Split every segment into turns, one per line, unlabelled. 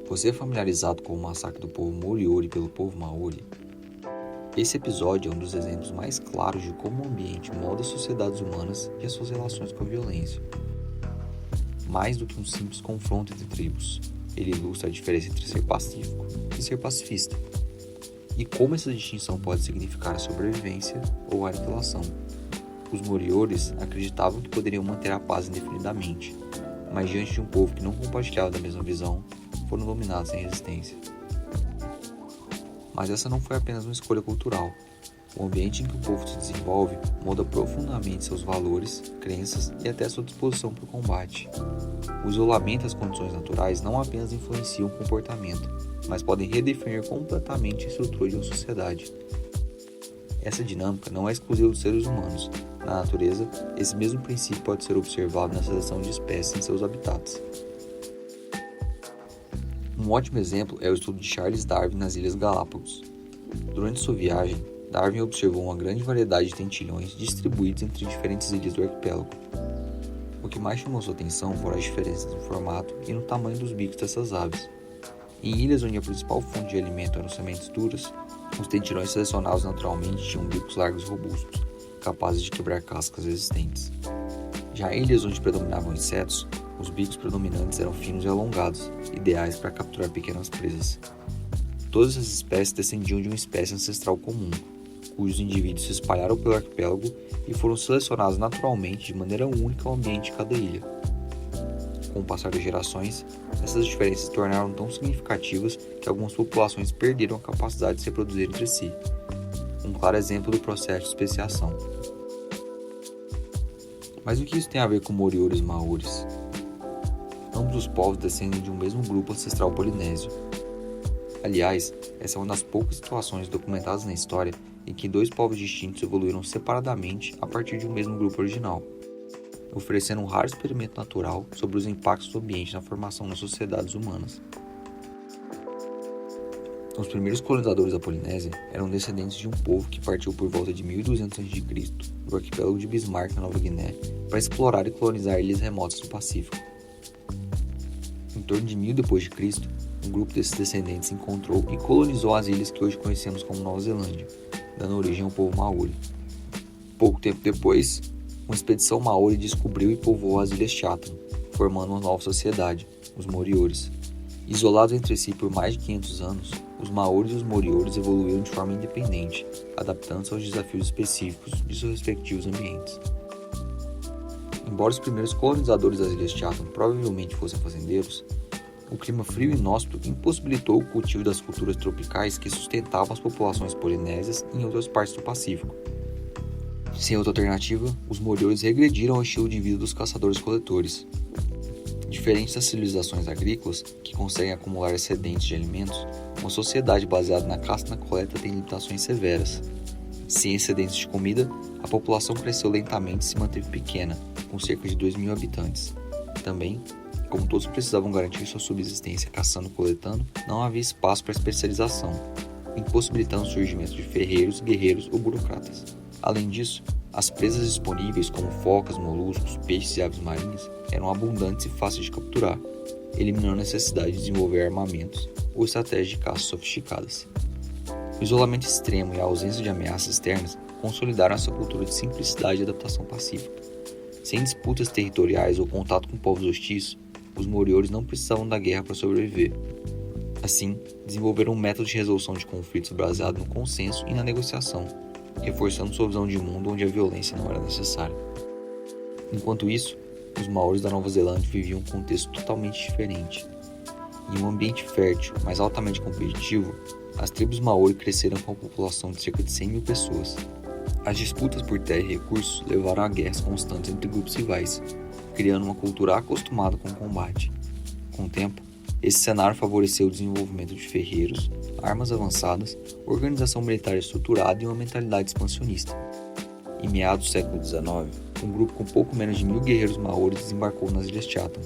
Você é familiarizado com o massacre do povo Moriori pelo povo Maori? Esse episódio é um dos exemplos mais claros de como o ambiente molda as sociedades humanas e as suas relações com a violência. Mais do que um simples confronto entre tribos, ele ilustra a diferença entre ser pacífico e ser pacifista, e como essa distinção pode significar a sobrevivência ou a aniquilação. Os Moriores acreditavam que poderiam manter a paz indefinidamente, mas diante de um povo que não compartilhava da mesma visão, foram dominados sem resistência. Mas essa não foi apenas uma escolha cultural. O ambiente em que o povo se desenvolve molda profundamente seus valores, crenças e até sua disposição para o combate. O isolamento e as condições naturais não apenas influenciam o comportamento, mas podem redefinir completamente a estrutura de uma sociedade. Essa dinâmica não é exclusiva dos seres humanos. Na natureza, esse mesmo princípio pode ser observado na seleção de espécies em seus habitats. Um ótimo exemplo é o estudo de Charles Darwin nas Ilhas Galápagos. Durante sua viagem, Darwin observou uma grande variedade de tentilhões distribuídos entre diferentes ilhas do arquipélago. O que mais chamou sua atenção foram as diferenças no formato e no tamanho dos bicos dessas aves. Em ilhas onde a principal fonte de alimento eram sementes duras, os tentilhões selecionados naturalmente tinham bicos largos e robustos, capazes de quebrar cascas resistentes. Já em ilhas onde predominavam insetos, os bicos predominantes eram finos e alongados, ideais para capturar pequenas presas. Todas essas espécies descendiam de uma espécie ancestral comum, cujos indivíduos se espalharam pelo arquipélago e foram selecionados naturalmente de maneira única ao ambiente de cada ilha. Com o passar das gerações, essas diferenças se tornaram tão significativas que algumas populações perderam a capacidade de se reproduzir entre si. Um claro exemplo do processo de especiação. Mas o que isso tem a ver com Moriores e Maores? Ambos os povos descendem de um mesmo grupo ancestral polinésio. Aliás, essa é uma das poucas situações documentadas na história em que dois povos distintos evoluíram separadamente a partir de um mesmo grupo original, oferecendo um raro experimento natural sobre os impactos do ambiente na formação das sociedades humanas. Os primeiros colonizadores da Polinésia eram descendentes de um povo que partiu por volta de 1200 a.C., do arquipélago de Bismarck, na Nova Guiné, para explorar e colonizar ilhas remotas do Pacífico. Em torno de 1000 d.C., um grupo desses descendentes encontrou e colonizou as ilhas que hoje conhecemos como Nova Zelândia, dando origem ao povo Maori. Pouco tempo depois, uma expedição Maori descobriu e povoou as ilhas Chatham, formando uma nova sociedade, os Moriores. Isolados entre si por mais de 500 anos, os Maoris e os Moriores evoluíram de forma independente, adaptando-se aos desafios específicos de seus respectivos ambientes. Embora os primeiros colonizadores das ilhas Chatham provavelmente fossem fazendeiros, o clima frio e inóspito impossibilitou o cultivo das culturas tropicais que sustentavam as populações polinésias em outras partes do Pacífico. Sem outra alternativa, os Moriores regrediram ao estilo de vida dos caçadores-coletores. Diferente das civilizações agrícolas, que conseguem acumular excedentes de alimentos, uma sociedade baseada na caça e na coleta tem limitações severas. Sem excedentes de comida, a população cresceu lentamente e se manteve pequena, com cerca de 2.000 habitantes. Também, como todos precisavam garantir sua subsistência caçando e coletando, não havia espaço para especialização, impossibilitando o surgimento de ferreiros, guerreiros ou burocratas. Além disso, as presas disponíveis, como focas, moluscos, peixes e aves marinhas, eram abundantes e fáceis de capturar, eliminando a necessidade de desenvolver armamentos ou estratégias de caça sofisticadas. O isolamento extremo e a ausência de ameaças externas consolidaram essa cultura de simplicidade e adaptação pacífica. Sem disputas territoriais ou contato com povos hostis, os Moriores não precisavam da guerra para sobreviver. Assim, desenvolveram um método de resolução de conflitos baseado no consenso e na negociação, reforçando sua visão de mundo onde a violência não era necessária. Enquanto isso, os Maoris da Nova Zelândia viviam um contexto totalmente diferente. Em um ambiente fértil, mas altamente competitivo, as tribos Maori cresceram com uma população de cerca de 100.000 pessoas. As disputas por terra e recursos levaram a guerras constantes entre grupos rivais, criando uma cultura acostumada com o combate. Com o tempo, esse cenário favoreceu o desenvolvimento de ferreiros, armas avançadas, organização militar estruturada e uma mentalidade expansionista. Em meados do século XIX, um grupo com pouco menos de 1.000 guerreiros maoris desembarcou nas Ilhas Chatham.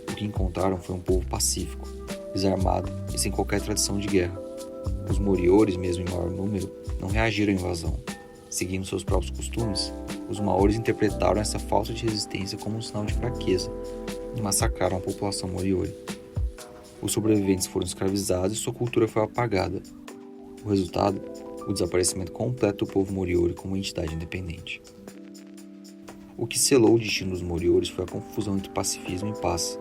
O que encontraram foi um povo pacífico, desarmado e sem qualquer tradição de guerra. Os Moriores, mesmo em maior número, não reagiram à invasão. Seguindo seus próprios costumes, os Maoris interpretaram essa falta de resistência como um sinal de fraqueza e massacraram a população Moriori. Os sobreviventes foram escravizados e sua cultura foi apagada. O resultado? O desaparecimento completo do povo Moriori como entidade independente. O que selou o destino dos Morioris foi a confusão entre pacifismo e paz.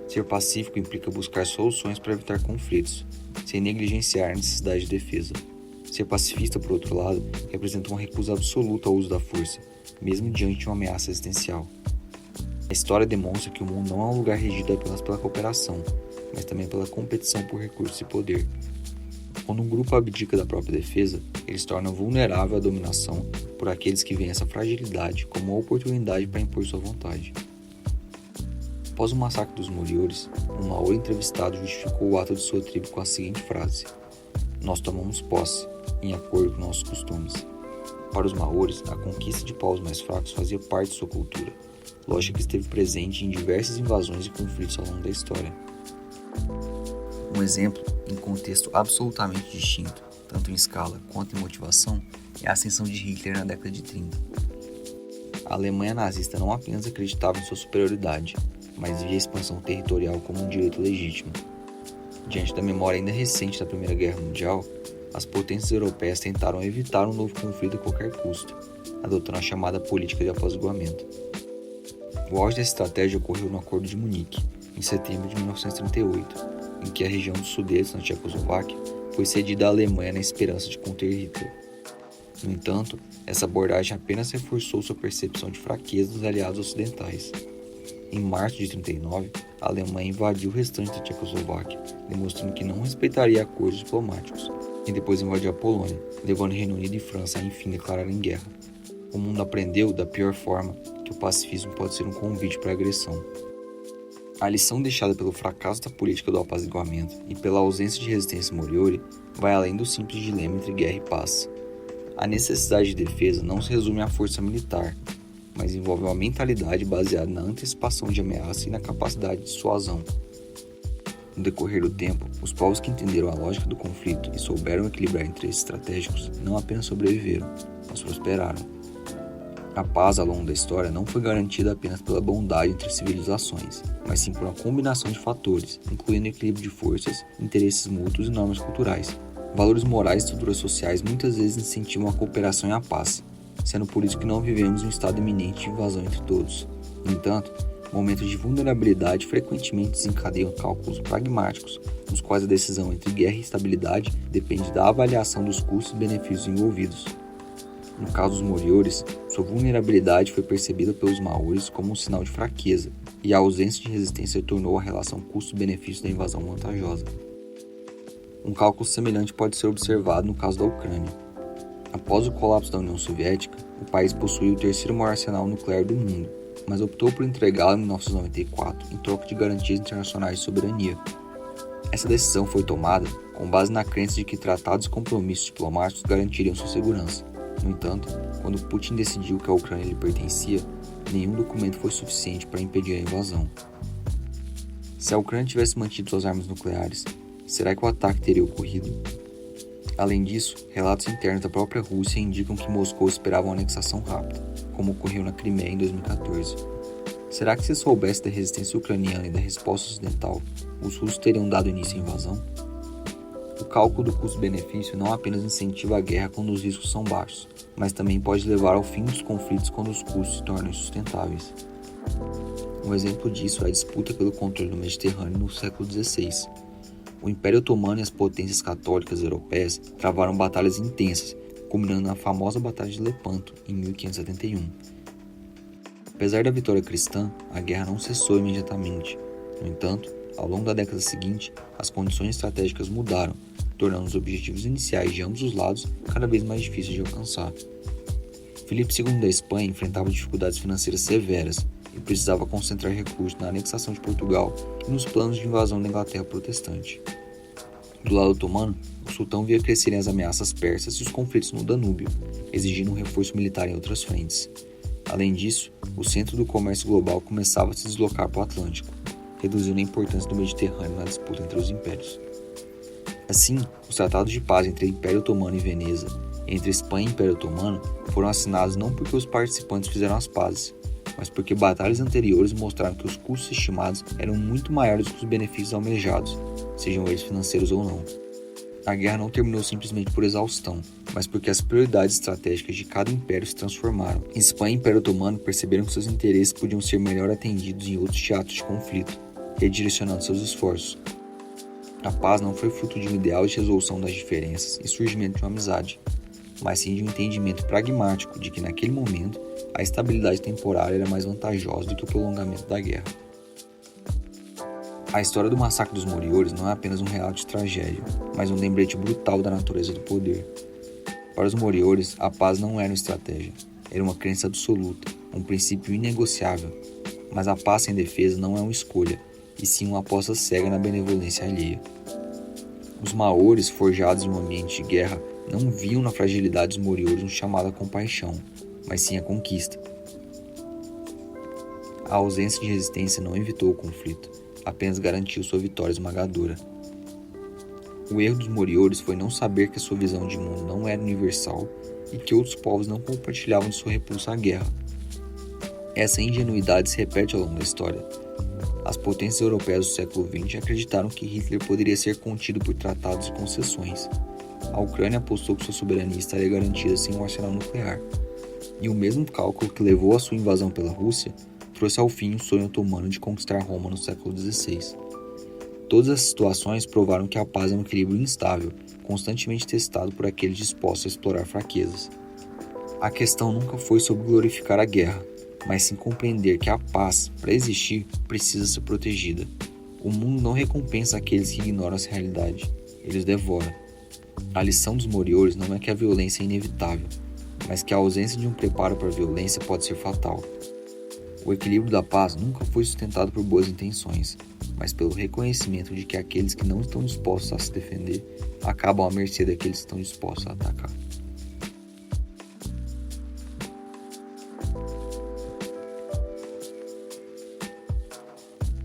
Ser pacífico implica buscar soluções para evitar conflitos, sem negligenciar a necessidade de defesa. Ser pacifista, por outro lado, representa uma recusa absoluta ao uso da força, mesmo diante de uma ameaça existencial. A história demonstra que o mundo não é um lugar regido apenas pela cooperação, mas também pela competição por recursos e poder. Quando um grupo abdica da própria defesa, ele se torna vulnerável à dominação por aqueles que veem essa fragilidade como uma oportunidade para impor sua vontade. Após o massacre dos Moriores, um Maori entrevistado justificou o ato de sua tribo com a seguinte frase: "Nós tomamos posse, em acordo com nossos costumes." Para os Maoris, a conquista de povos mais fracos fazia parte de sua cultura, lógica que esteve presente em diversas invasões e conflitos ao longo da história. Um exemplo, em contexto absolutamente distinto, tanto em escala quanto em motivação, é a ascensão de Hitler na década de 30. A Alemanha nazista não apenas acreditava em sua superioridade, mas via a expansão territorial como um direito legítimo. Diante da memória ainda recente da Primeira Guerra Mundial, as potências europeias tentaram evitar um novo conflito a qualquer custo, adotando a chamada política de apaziguamento. O auge dessa estratégia ocorreu no Acordo de Munique, em setembro de 1938, em que a região dos Sudetos na Tchecoslováquia foi cedida à Alemanha na esperança de conter Hitler. No entanto, essa abordagem apenas reforçou sua percepção de fraqueza dos aliados ocidentais. Em março de 1939, a Alemanha invadiu o restante da Tchecoslováquia, demonstrando que não respeitaria acordos diplomáticos, e depois invadiu a Polônia, levando Reino Unido e França a enfim declararem guerra. O mundo aprendeu, da pior forma, que o pacifismo pode ser um convite para a agressão. A lição deixada pelo fracasso da política do apaziguamento e pela ausência de resistência Moriori vai além do simples dilema entre guerra e paz. A necessidade de defesa não se resume à força militar, mas envolve uma mentalidade baseada na antecipação de ameaça e na capacidade de dissuasão. No decorrer do tempo, os povos que entenderam a lógica do conflito e souberam equilibrar interesses estratégicos não apenas sobreviveram, mas prosperaram. A paz ao longo da história não foi garantida apenas pela bondade entre civilizações, mas sim por uma combinação de fatores, incluindo equilíbrio de forças, interesses mútuos e normas culturais. Valores morais e estruturas sociais muitas vezes incentivam a cooperação e a paz, sendo por isso que não vivemos um estado iminente de invasão entre todos. No entanto, momentos de vulnerabilidade frequentemente desencadeiam cálculos pragmáticos, nos quais a decisão entre guerra e estabilidade depende da avaliação dos custos e benefícios envolvidos. No caso dos Moriores, sua vulnerabilidade foi percebida pelos Maoris como um sinal de fraqueza, e a ausência de resistência tornou a relação custo-benefício da invasão vantajosa. Um cálculo semelhante pode ser observado no caso da Ucrânia. Após o colapso da União Soviética, o país possuía o terceiro maior arsenal nuclear do mundo, mas optou por entregá-lo em 1994 em troca de garantias internacionais de soberania. Essa decisão foi tomada com base na crença de que tratados e compromissos diplomáticos garantiriam sua segurança. No entanto, quando Putin decidiu que a Ucrânia lhe pertencia, nenhum documento foi suficiente para impedir a invasão. Se a Ucrânia tivesse mantido suas armas nucleares, será que o ataque teria ocorrido? Além disso, relatos internos da própria Rússia indicam que Moscou esperava uma anexação rápida, como ocorreu na Crimeia em 2014. Será que se soubesse da resistência ucraniana e da resposta ocidental, os russos teriam dado início à invasão? O cálculo do custo-benefício não apenas incentiva a guerra quando os riscos são baixos, mas também pode levar ao fim dos conflitos quando os custos se tornam insustentáveis. Um exemplo disso é a disputa pelo controle do Mediterrâneo no século XVI. O Império Otomano e as potências católicas europeias travaram batalhas intensas, culminando na famosa Batalha de Lepanto, em 1571. Apesar da vitória cristã, a guerra não cessou imediatamente. No entanto, ao longo da década seguinte, as condições estratégicas mudaram, tornando os objetivos iniciais de ambos os lados cada vez mais difíceis de alcançar. Filipe II da Espanha enfrentava dificuldades financeiras severas e precisava concentrar recursos na anexação de Portugal e nos planos de invasão da Inglaterra protestante. Do lado otomano, o sultão via crescerem as ameaças persas e os conflitos no Danúbio, exigindo um reforço militar em outras frentes. Além disso, o centro do comércio global começava a se deslocar para o Atlântico, reduzindo a importância do Mediterrâneo na disputa entre os impérios. Assim, os tratados de paz entre o Império Otomano e Veneza, e entre Espanha e Império Otomano, foram assinados não porque os participantes fizeram as pazes, mas porque batalhas anteriores mostraram que os custos estimados eram muito maiores que os benefícios almejados, sejam eles financeiros ou não. A guerra não terminou simplesmente por exaustão, mas porque as prioridades estratégicas de cada império se transformaram. Espanha e Império Otomano perceberam que seus interesses podiam ser melhor atendidos em outros teatros de conflito, redirecionando seus esforços. A paz não foi fruto de um ideal de resolução das diferenças e surgimento de uma amizade, mas sim de um entendimento pragmático de que naquele momento a estabilidade temporária era mais vantajosa do que o prolongamento da guerra. A história do massacre dos Moriores não é apenas um relato de tragédia, mas um lembrete brutal da natureza do poder. Para os Moriores, a paz não era uma estratégia, era uma crença absoluta, um princípio inegociável. Mas a paz sem defesa não é uma escolha, e sim uma aposta cega na benevolência alheia. Os Maores, forjados em um ambiente de guerra, não viam na fragilidade dos Moriores um chamado à compaixão, mas sim à conquista. A ausência de resistência não evitou o conflito, apenas garantiu sua vitória esmagadora. O erro dos Moriores foi não saber que a sua visão de mundo não era universal e que outros povos não compartilhavam de sua repulsa à guerra. Essa ingenuidade se repete ao longo da história. As potências europeias do século XX acreditaram que Hitler poderia ser contido por tratados e concessões. A Ucrânia apostou que sua soberania estaria garantida sem um arsenal nuclear. E o mesmo cálculo que levou à sua invasão pela Rússia trouxe ao fim o sonho otomano de conquistar Roma no século XVI. Todas essas situações provaram que a paz é um equilíbrio instável, constantemente testado por aqueles dispostos a explorar fraquezas. A questão nunca foi sobre glorificar a guerra, mas sim compreender que a paz, para existir, precisa ser protegida. O mundo não recompensa aqueles que ignoram essa realidade, ele os devora. A lição dos Moriores não é que a violência é inevitável, mas que a ausência de um preparo para a violência pode ser fatal. O equilíbrio da paz nunca foi sustentado por boas intenções, mas pelo reconhecimento de que aqueles que não estão dispostos a se defender acabam à mercê daqueles que estão dispostos a atacar.